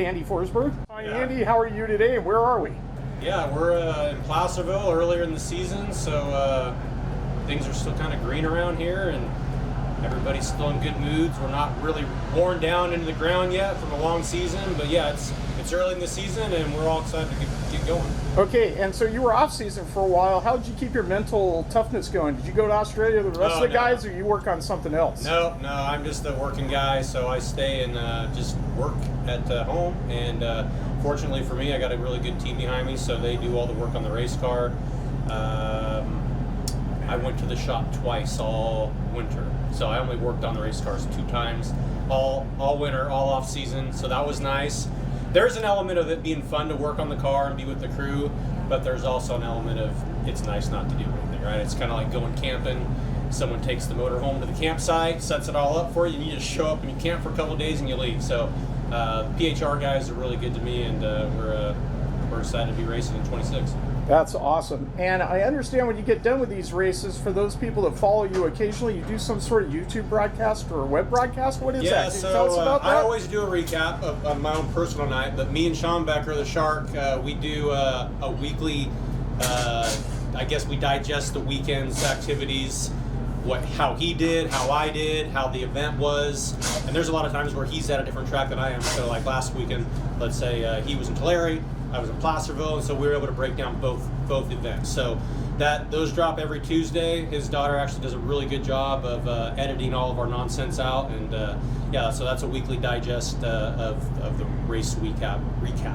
Andy Forsberg. Hi, Yeah. Andy. How are you today, and where are we? Yeah, we're in Placerville earlier in the season, so things are still kind of green around here, and everybody's still in good moods. We're not really worn down into the ground yet from a long season, but yeah, it's early in the season, and we're all excited to get going. Okay, and so you were off season for a while. How did you keep your mental toughness going? Did you go to Australia with the rest of the guys, or you work on something else? No, I'm just a working guy, so I stay and just work at home. And fortunately for me, I got a really good team behind me, so they do all the work on the race car. I went to the shop twice all winter, so I only worked on the race cars 2 times, all winter, all off season. So that was nice. There's an element of it being fun to work on the car and be with the crew, but there's also an element of it's nice not to do anything, right? It's kind of like going camping. Someone takes the motor home to the campsite, sets it all up for you, and you just show up and you camp for a couple of days and you leave. So PHR guys are really good to me, and we're excited to be racing in 26. That's awesome. And I understand when you get done with these races, for those people that follow you occasionally, you do some sort of YouTube broadcast or a web broadcast. What is that? Can you tell us about that? I always do a recap of my own personal night, but me and Sean Becker, the Shark, we do a weekly, I guess we digest the weekend's activities, how he did, how I did, how the event was. And there's a lot of times where he's at a different track than I am. So like last weekend, let's say he was in Tulare, I was in Placerville, and so we were able to break down both events. So those drop every Tuesday. His daughter actually does a really good job of editing all of our nonsense out, and yeah, so that's a weekly digest of the race recap.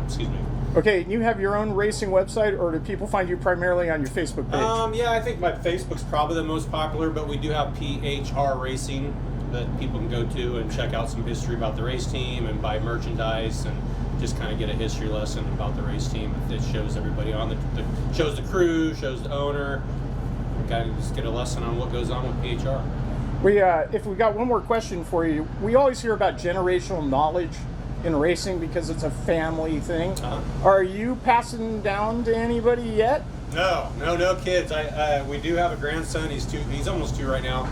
Excuse me. Okay, and you have your own racing website, or do people find you primarily on your Facebook page? Yeah, I think my Facebook's probably the most popular, but we do have PHR Racing that people can go to and check out some history about the race team and buy merchandise and just kind of get a history lesson about the race team. It shows everybody on shows the crew, shows the owner. Kind of just get a lesson on what goes on with PHR. If we got one more question for you, we always hear about generational knowledge in racing because it's a family thing. Uh-huh. Are you passing down to anybody yet? No kids. We do have a grandson. He's almost 2 right now.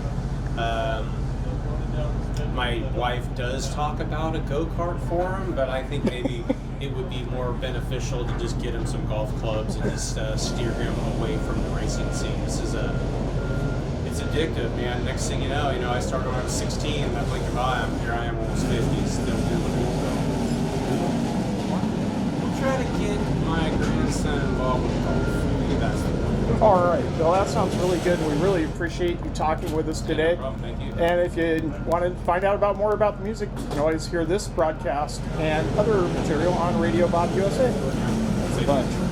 My wife does talk about a go-kart for him, but I think maybe it would be more beneficial to just get him some golf clubs and just steer him away from the racing scene. It's addictive, man. Next thing you know, I started when I was 16, and I blink of an eye, here I am almost 50, still doing it. So we'll try to get my grandson involved with golf. Maybe that's the point. All right. Well, that sounds really good. We really appreciate you talking with us today. No problem. Thank you. And if you want to find out more about the music, you can always hear this broadcast and other material on Radio Bob USA. Thanks a bunch.